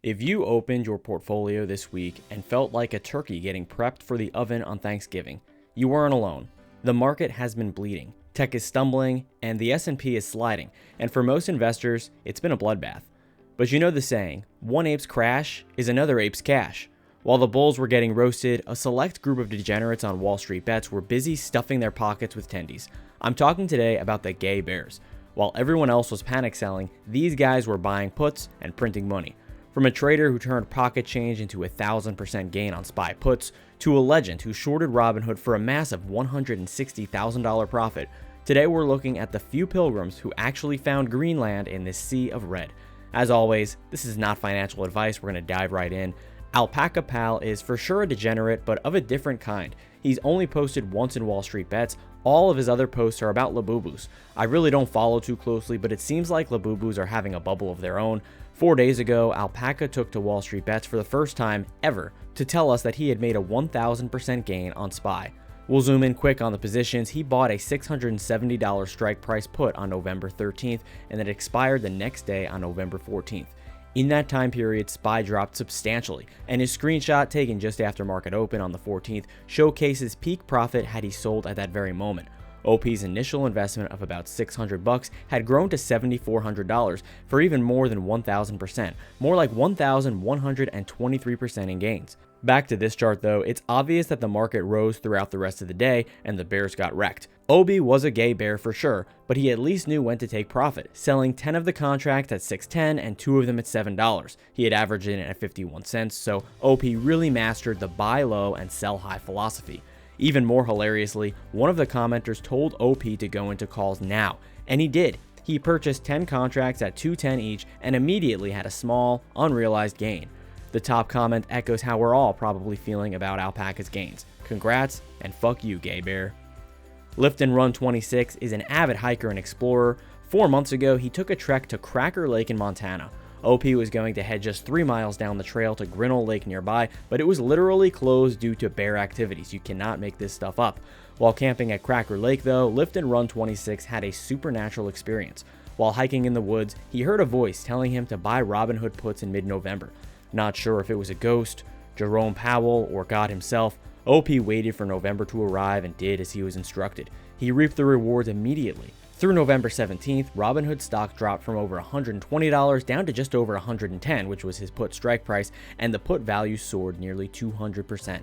If you opened your portfolio this week and felt like a turkey getting prepped for the oven on Thanksgiving, you weren't alone. The market has been bleeding, tech is stumbling, and the S&P is sliding, and for most investors, it's been a bloodbath. But you know the saying, one ape's crash is another ape's cash. While the bulls were getting roasted, a select group of degenerates on WallStreetBets were busy stuffing their pockets with tendies. I'm talking today about the gay bears. While everyone else was panic selling, these guys were buying puts and printing money. From a trader who turned pocket change into 1,000% gain on SPY puts, to a legend who shorted Robinhood for a massive $160,000 profit, today we're looking at the few pilgrims who actually found Greenland in this sea of red. As always, this is not financial advice, we're going to dive right in. Alpaca Pal is for sure a degenerate, but of a different kind. He's only posted once in WallStreetBets. All of his other posts are about Labubus. I really don't follow too closely, but it seems like Labubus are having a bubble of their own. 4 days ago, Alpaca took to WallStreetBets for the first time ever to tell us that he had made a 1,000% gain on SPY. We'll zoom in quick on the positions. He bought a $670 strike price put on November 13th, and it expired the next day on November 14th. In that time period, SPY dropped substantially, and his screenshot taken just after market open on the 14th showcases peak profit had he sold at that very moment. OP's initial investment of about $600 had grown to $7,400 for even more than 1,000%, more like 1,123% in gains. Back to this chart though, it's obvious that the market rose throughout the rest of the day and the bears got wrecked. OB was a gay bear for sure, but he at least knew when to take profit, selling 10 of the contracts at $6.10 and 2 of them at $7. He had averaged in at 51 cents, so OP really mastered the buy low and sell high philosophy. Even more hilariously, one of the commenters told OP to go into calls now, and he did. He purchased 10 contracts at $2.10 each and immediately had a small, unrealized gain. The top comment echoes how we're all probably feeling about Alpaca's gains. Congrats, and fuck you, gay bear. Lift and Run 26 is an avid hiker and explorer. 4 months ago, he took a trek to Cracker Lake in Montana. OP was going to head just 3 miles down the trail to Grinnell Lake nearby, but it was literally closed due to bear activities. You cannot make this stuff up. While camping at Cracker Lake though, Lift and Run 26 had a supernatural experience. While hiking in the woods, he heard a voice telling him to buy Robinhood puts in mid-November. Not sure if it was a ghost, Jerome Powell, or God himself, OP waited for November to arrive and did as he was instructed. He reaped the rewards immediately. Through November 17th, Robinhood stock dropped from over $120 down to just over $110, which was his put strike price, and the put value soared nearly 200%.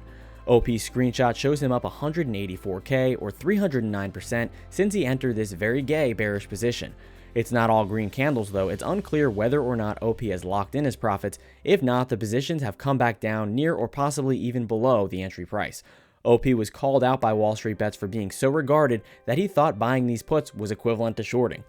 OP's screenshot shows him up 184K or 309% since he entered this very gay bearish position. It's not all green candles though. It's unclear whether or not OP has locked in his profits. If not, the positions have come back down near or possibly even below the entry price. OP was called out by WallStreetBets for being so regarded that he thought buying these puts was equivalent to shorting.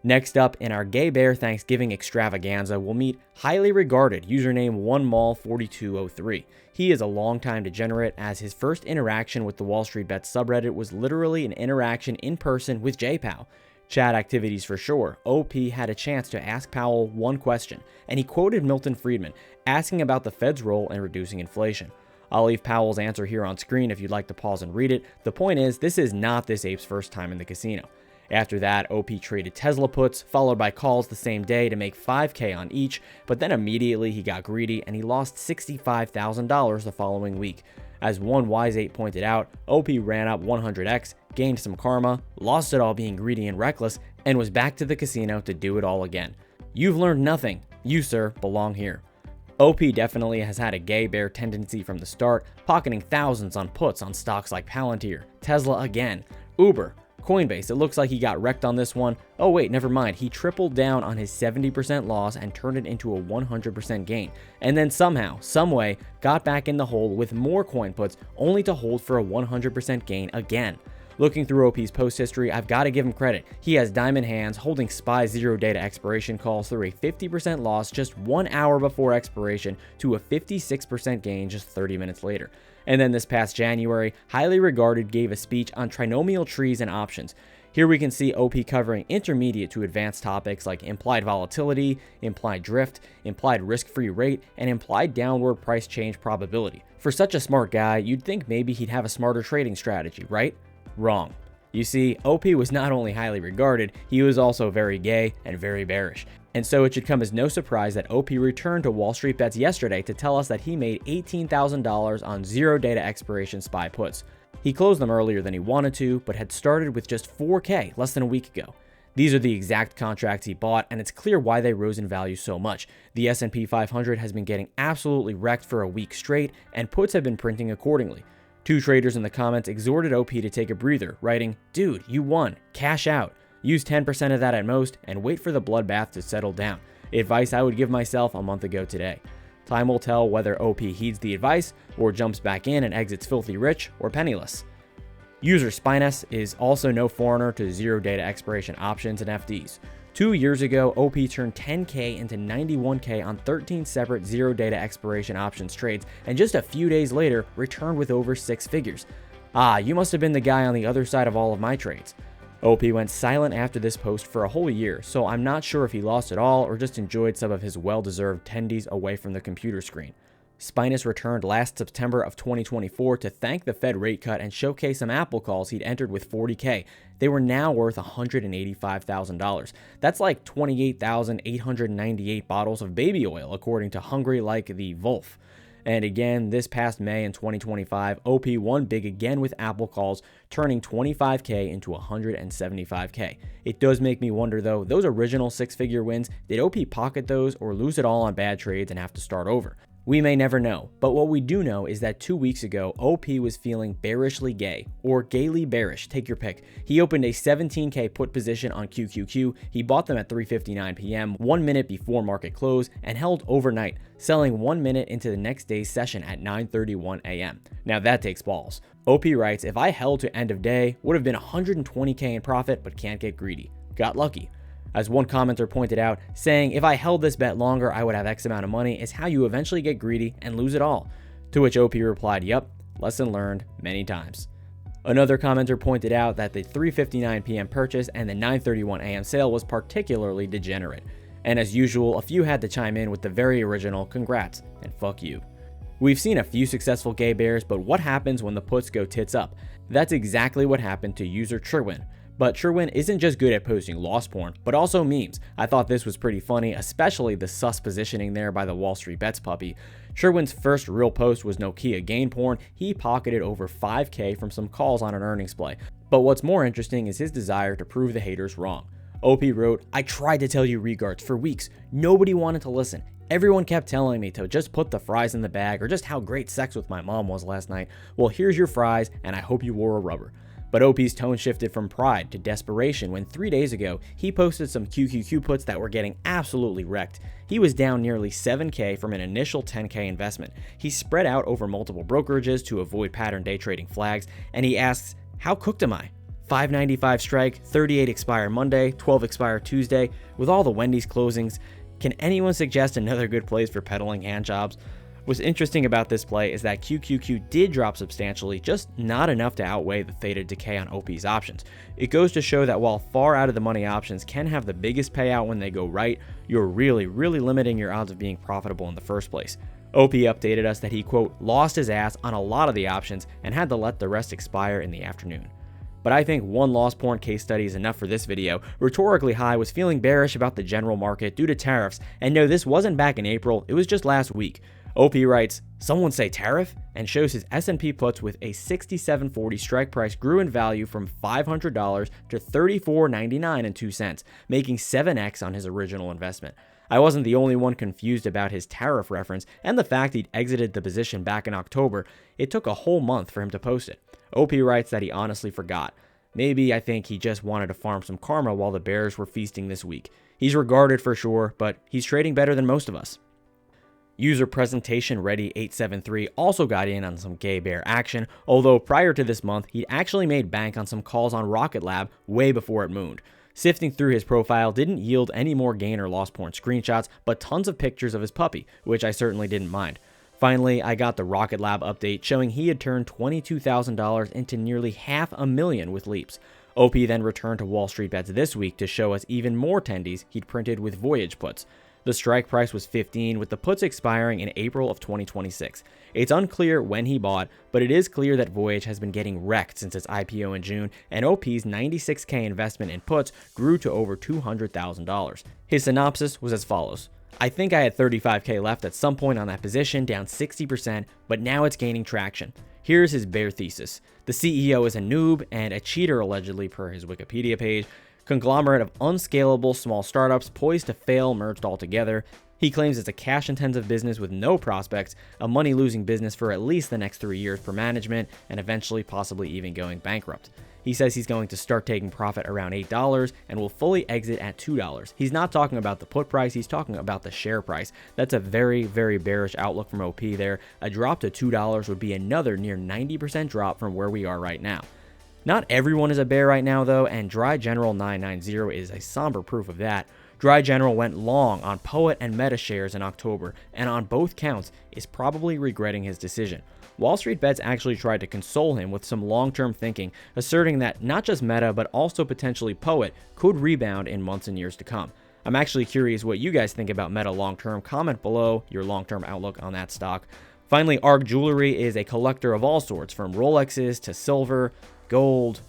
Next up in our Gay Bear Thanksgiving extravaganza, we'll meet highly regarded username 1mall4203. He is a longtime degenerate, as his first interaction with the WallStreetBets subreddit was literally an interaction in person with Jpow. Chat activities for sure. OP had a chance to ask Powell one question, and he quoted Milton Friedman, asking about the Fed's role in reducing inflation. I'll leave Powell's answer here on screen if you'd like to pause and read it. The point is, this is not this ape's first time in the casino. After that, OP traded Tesla puts, followed by calls the same day to make $5K on each, but then immediately he got greedy and he lost $65,000 the following week. As one wise ape pointed out, OP ran up 100x, gained some karma, lost it all being greedy and reckless, and was back to the casino to do it all again. You've learned nothing. You, sir, belong here. OP definitely has had a gay bear tendency from the start, pocketing thousands on puts on stocks like Palantir, Tesla again, Uber, Coinbase. It looks like he got wrecked on this one. Oh wait, never mind. He tripled down on his 70% loss and turned it into a 100% gain. And then somehow, someway, got back in the hole with more coin puts, only to hold for a 100% gain again. Looking through OP's post history, I've got to give him credit. He has diamond hands, holding SPY 0 data expiration calls through a 50% loss just 1 hour before expiration to a 56% gain just 30 minutes later. And then this past January, highly regarded gave a speech on trinomial trees and options. Here we can see OP covering intermediate to advanced topics like implied volatility, implied drift, implied risk-free rate, and implied downward price change probability. For such a smart guy, you'd think maybe he'd have a smarter trading strategy, right? Wrong. You see, OP was not only highly regarded, he was also very gay and very bearish. And so it should come as no surprise that OP returned to WallStreetBets yesterday to tell us that he made $18,000 on 0 data expiration SPY puts. He closed them earlier than he wanted to, but had started with just $4K less than a week ago. These are the exact contracts he bought, and it's clear why they rose in value so much. The S&P 500 has been getting absolutely wrecked for a week straight, and puts have been printing accordingly. 2 traders in the comments exhorted OP to take a breather, writing, "Dude, you won, cash out. Use 10% of that at most, and wait for the bloodbath to settle down. Advice I would give myself a month ago today." Time will tell whether OP heeds the advice, or jumps back in and exits filthy rich or penniless. User Spinus is also no foreigner to 0 data expiration options and FDs. 2 years ago, OP turned 10K into 91K on 13 separate 0 data expiration options trades, and just a few days later, returned with over 6 figures. Ah, you must have been the guy on the other side of all of my trades. OP went silent after this post for a whole year, so I'm not sure if he lost it all or just enjoyed some of his well-deserved tendies away from the computer screen. Spinus returned last September of 2024 to thank the Fed rate cut and showcase some Apple calls he'd entered with 40K. They were now worth $185,000. That's like 28,898 bottles of baby oil, according to Hungry Like the Wolf. And again, this past May in 2025, OP won big again with Apple calls, turning 25K into 175K. It does make me wonder though, those original 6-figure wins, did OP pocket those or lose it all on bad trades and have to start over? We may never know, but what we do know is that 2 weeks ago, OP was feeling bearishly gay, or gaily bearish, take your pick. He opened a 17K put position on QQQ, he bought them at 3:59 p.m., 1 minute before market close, and held overnight, selling 1 minute into the next day's session at 9:31 a.m. Now that takes balls. OP writes, "If I held to end of day, would have been 120K in profit, but can't get greedy. Got lucky." As one commenter pointed out, saying, "If I held this bet longer, I would have X amount of money," is how you eventually get greedy and lose it all. To which OP replied, "Yup, lesson learned many times." Another commenter pointed out that the 3:59 p.m. purchase and the 9:31 a.m. sale was particularly degenerate. And as usual, a few had to chime in with the very original "congrats" and "fuck you." We've seen a few successful gay bears, but what happens when the puts go tits up? That's exactly what happened to user Trwin. But Trwin isn't just good at posting loss porn, but also memes. I thought this was pretty funny, especially the sus positioning there by the WallStreetBets puppy. Trwin's first real post was Nokia gain porn. He pocketed over 5K from some calls on an earnings play. But what's more interesting is his desire to prove the haters wrong. OP wrote, "I tried to tell you regards for weeks. Nobody wanted to listen. Everyone kept telling me to just put the fries in the bag or just how great sex with my mom was last night. Well, here's your fries, and I hope you wore a rubber." But OP's tone shifted from pride to desperation when 3 days ago, he posted some QQQ puts that were getting absolutely wrecked. He was down nearly 7K from an initial 10K investment. He spread out over multiple brokerages to avoid pattern day trading flags, and he asks, "How cooked am I? 595 strike, 38 expire Monday, 12 expire Tuesday, with all the Wendy's closings. Can anyone suggest another good place for peddling hand jobs?" What's interesting about this play is that QQQ did drop substantially, just not enough to outweigh the theta decay on OP's options. It goes to show that while far out of the money options can have the biggest payout when they go right, you're really limiting your odds of being profitable in the first place. OP updated us that he, quote, "lost his ass on a lot of the options and had to let the rest expire in the afternoon." But I think one loss porn case study is enough for this video. Rhetorically High was feeling bearish about the general market due to tariffs, and no, this wasn't back in April, it was just last week. OP writes, "Someone say tariff?" and shows his S&P puts with a 67.40 strike price grew in value from $500 to $34.99 and 2 cents, making 7x on his original investment. I wasn't the only one confused about his tariff reference and the fact he'd exited the position back in October. It took a whole month for him to post it. OP writes that he honestly forgot. Maybe I think he just wanted to farm some karma while the bears were feasting this week. He's regarded for sure, but he's trading better than most of us. User Presentation Ready 873 also got in on some gay bear action, although prior to this month, he'd actually made bank on some calls on Rocket Lab way before it mooned. Sifting through his profile didn't yield any more gain or loss porn screenshots, but tons of pictures of his puppy, which I certainly didn't mind. Finally, I got the Rocket Lab update showing he had turned $22,000 into nearly $500,000 with leaps. OP then returned to WallStreetBets this week to show us even more tendies he'd printed with Voyage puts. The strike price was 15, with the puts expiring in April of 2026. It's unclear when he bought, but it is clear that Voyage has been getting wrecked since its IPO in June, and OP's $96K investment in puts grew to over $200,000. His synopsis was as follows. I think I had $35K left at some point on that position, down 60%, but now it's gaining traction. Here's his bear thesis. The CEO is a noob and a cheater allegedly per his Wikipedia page. Conglomerate of unscalable small startups poised to fail merged altogether. He claims it's a cash-intensive business with no prospects, a money-losing business for at least the next 3 years per management, and eventually possibly even going bankrupt. He says he's going to start taking profit around $8 and will fully exit at $2. He's not talking about the put price, he's talking about the share price. That's a very, very bearish outlook from OP there. A drop to $2 would be another near 90% drop from where we are right now. Not everyone is a bear right now though, and Dry General 990 is a somber proof of that. Dry General went long on Poet and Meta shares in October, and on both counts is probably regretting his decision. WallStreetBets actually tried to console him with some long-term thinking, asserting that not just Meta but also potentially Poet could rebound in months and years to come. I'm actually curious what you guys think about Meta long-term. Comment below your long-term outlook on that stock. Finally, REKT Jewelry is a collector of all sorts, from Rolexes to silver, gold,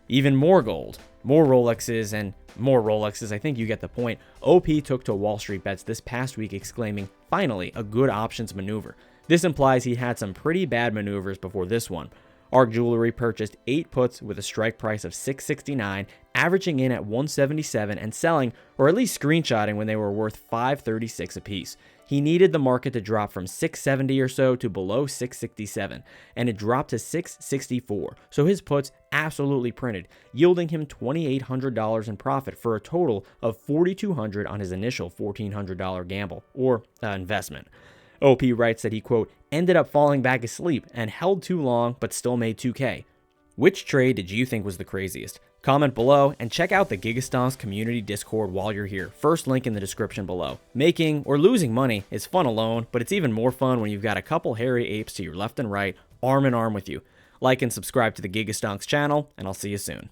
even more gold, more Rolexes, and more Rolexes. I think you get the point. OP took to WallStreetBets this past week exclaiming, finally, a good options maneuver. This implies he had some pretty bad maneuvers before this one. REKT Jewelry purchased 8 puts with a strike price of $669, averaging in at $177 and selling, or at least screenshotting, when they were worth $536 apiece. He needed the market to drop from $670 or so to below $667, and it dropped to $664, so his puts absolutely printed, yielding him $2,800 in profit for a total of $4,200 on his initial $1,400 gamble, or investment. OP writes that he, quote, ended up falling back asleep and held too long but still made 2K. Which trade did you think was the craziest? Comment below and check out the Gigastonks community Discord while you're here. First link in the description below. Making or losing money is fun alone, but it's even more fun when you've got a couple hairy apes to your left and right, arm in arm with you. Like and subscribe to the Gigastonks channel, and I'll see you soon.